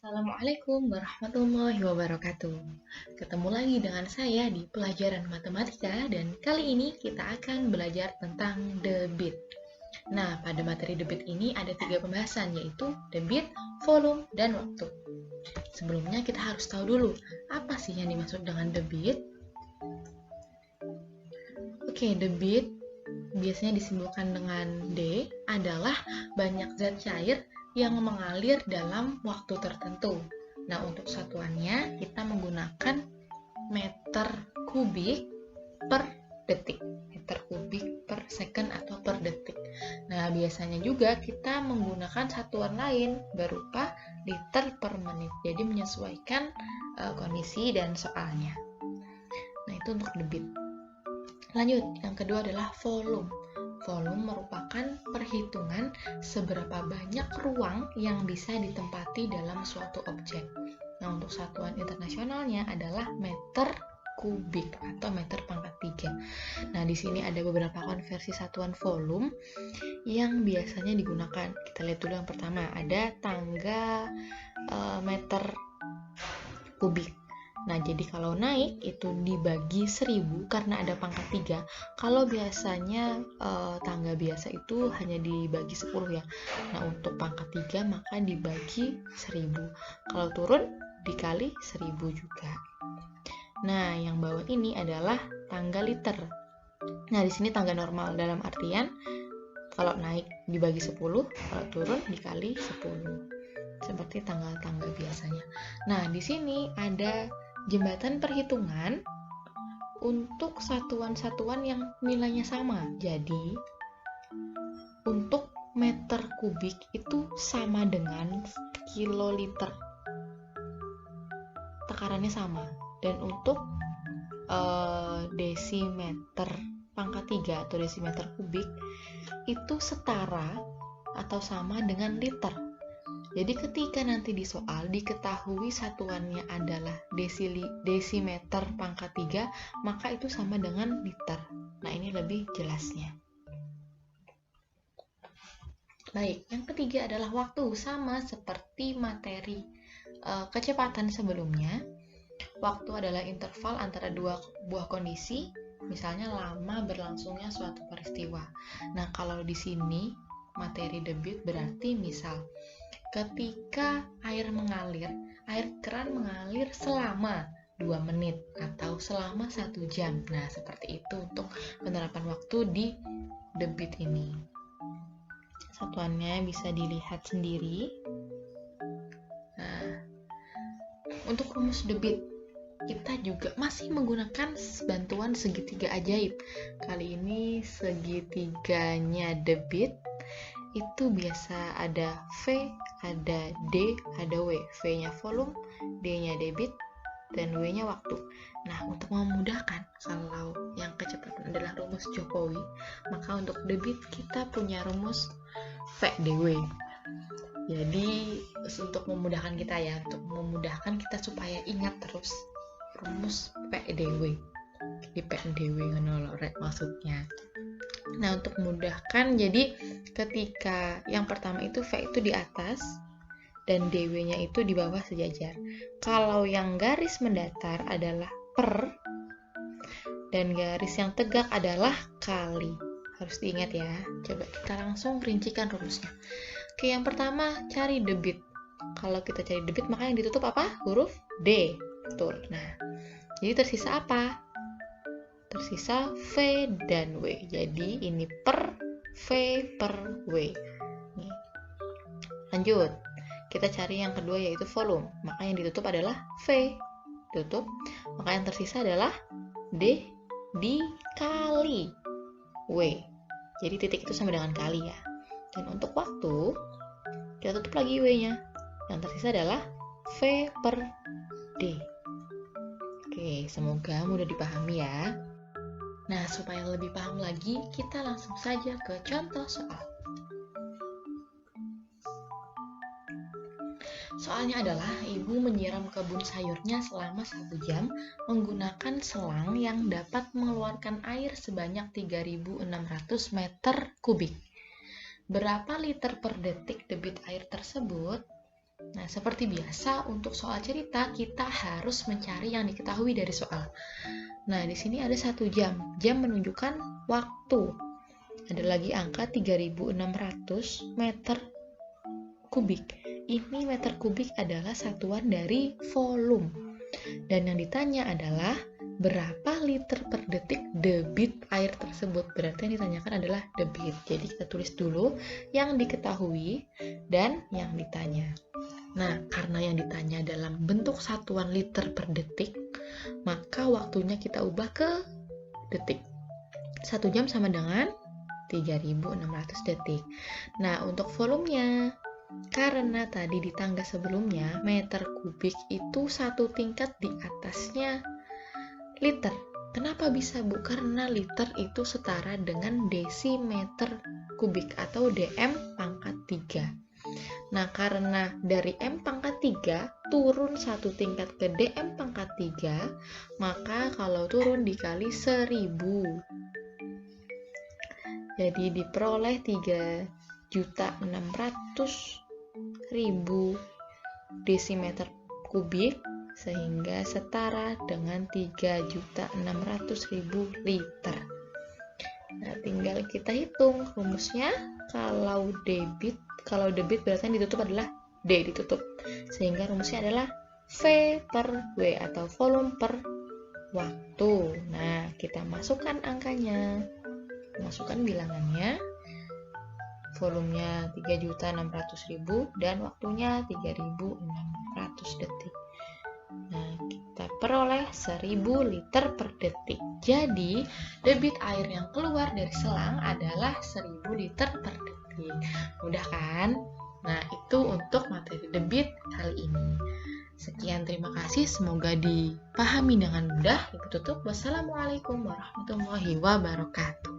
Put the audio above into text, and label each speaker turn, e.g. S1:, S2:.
S1: Assalamualaikum warahmatullahi wabarakatuh. Ketemu lagi dengan saya di pelajaran matematika dan kali ini kita akan belajar tentang debit. Nah, pada materi debit ini ada 3 pembahasan yaitu debit, volume, dan waktu. Sebelumnya kita harus tahu dulu apa sih yang dimaksud dengan debit. Oke, debit biasanya disimbolkan dengan D adalah banyak zat cair yang mengalir dalam waktu tertentu. Nah, untuk satuannya kita menggunakan meter kubik per detik. Meter kubik per second atau per detik. Nah, biasanya juga kita menggunakan satuan lain berupa liter per menit. Jadi menyesuaikan kondisi dan soalnya. Nah, itu untuk debit. Lanjut, yang kedua adalah volume. Volume merupakan perhitungan seberapa banyak ruang yang bisa ditempati dalam suatu objek. Nah, untuk satuan internasionalnya adalah meter kubik atau meter pangkat 3. Nah, di sini ada beberapa konversi satuan volume yang biasanya digunakan. Kita lihat dulu yang pertama, ada tangga meter kubik. Nah, jadi kalau naik itu dibagi 1000 karena ada pangkat 3. Kalau biasanya tangga biasa itu hanya dibagi 10 ya. Nah, untuk pangkat 3 maka dibagi 1000. Kalau turun dikali 1000 juga. Nah, yang bawah ini adalah tangga liter. Nah, di sini tangga normal dalam artian kalau naik dibagi 10, kalau turun dikali 10. Seperti tangga-tangga biasanya. Nah, di sini ada jembatan perhitungan untuk satuan-satuan yang nilainya sama. Jadi, untuk meter kubik itu sama dengan kiloliter. Takarannya sama. Dan untuk desimeter pangkat 3 atau desimeter kubik itu setara atau sama dengan liter. Jadi ketika nanti di soal diketahui satuannya adalah desimeter pangkat 3, maka itu sama dengan liter. Nah, ini lebih jelasnya. Baik, yang ketiga adalah waktu. Sama seperti materi kecepatan sebelumnya. Waktu adalah interval antara dua buah kondisi, misalnya lama berlangsungnya suatu peristiwa. Nah, kalau di sini materi debit berarti misal ketika air mengalir, air keran mengalir selama 2 menit atau selama 1 jam. Nah, seperti itu untuk penerapan waktu di debit ini. Satuannya bisa dilihat sendiri. Nah, untuk rumus debit, kita juga masih menggunakan bantuan segitiga ajaib. Kali ini segitiganya debit itu biasa ada V, ada D, ada W. V-nya volume, D-nya debit, dan W-nya waktu. Nah, untuk memudahkan, kalau yang kecepatan adalah rumus Jokowi, maka untuk debit kita punya rumus VdW. Jadi, untuk memudahkan kita ya, untuk memudahkan kita supaya ingat terus rumus PdW. Di PdW maksudnya. Nah, untuk memudahkan, jadi ketika yang pertama itu V itu di atas dan DW-nya itu di bawah sejajar. Kalau yang garis mendatar adalah per dan garis yang tegak adalah kali. Harus diingat ya. Coba kita langsung rincikan rumusnya. Oke, yang pertama cari debit. Kalau kita cari debit, maka yang ditutup apa? Huruf D. Betul. Nah, jadi tersisa apa? Tersisa V dan W. Jadi ini per V per W. Nih. Lanjut. Kita cari yang kedua yaitu volume. Maka yang ditutup adalah V. Tutup. Maka yang tersisa adalah D dikali W. Jadi titik itu sama dengan kali ya. Dan untuk waktu, kita tutup lagi W-nya. Yang tersisa adalah V per D. Oke, semoga mudah dipahami ya. Nah, supaya lebih paham lagi, kita langsung saja ke contoh soal. Soalnya adalah ibu menyiram kebun sayurnya selama 1 jam menggunakan selang yang dapat mengeluarkan air sebanyak 3.600 meter kubik. Berapa liter per detik debit air tersebut? Nah, seperti biasa untuk soal cerita kita harus mencari yang diketahui dari soal. Nah, di sini ada 1 jam. Jam menunjukkan waktu. Ada lagi angka 3600 meter kubik. Ini meter kubik adalah satuan dari volume. Dan yang ditanya adalah berapa liter per detik debit air tersebut. Berarti yang ditanyakan adalah debit. Jadi kita tulis dulu yang diketahui dan yang ditanya. Nah, karena yang ditanya dalam bentuk satuan liter per detik, maka waktunya kita ubah ke detik. 1 jam sama dengan 3600 detik. Nah, untuk volumenya, karena tadi di tangga sebelumnya meter kubik itu 1 tingkat di atasnya liter. Kenapa bisa, Bu? Karena liter itu setara dengan desimeter kubik atau dm pangkat 3. Nah, karena dari m pangkat 3 turun 1 tingkat ke dm pangkat 3, maka kalau turun dikali 1000. Jadi diperoleh 3.600.000 desimeter kubik, sehingga setara dengan 3.600.000 liter. Nah, tinggal kita hitung rumusnya. Kalau debit berarti yang ditutup adalah D ditutup, sehingga rumusnya adalah V per W atau volume per waktu. Nah, kita masukkan angkanya, masukkan bilangannya. Volumenya 3.600.000 dan waktunya 3.600 detik. Nah, kita peroleh 1000 liter per detik. Jadi, debit air yang keluar dari selang adalah 1000 liter per detik. Mudah kan? Nah, itu untuk materi debit kali ini. Sekian, terima kasih. Semoga dipahami dengan mudah. Ibu tutup. Wassalamualaikum warahmatullahi wabarakatuh.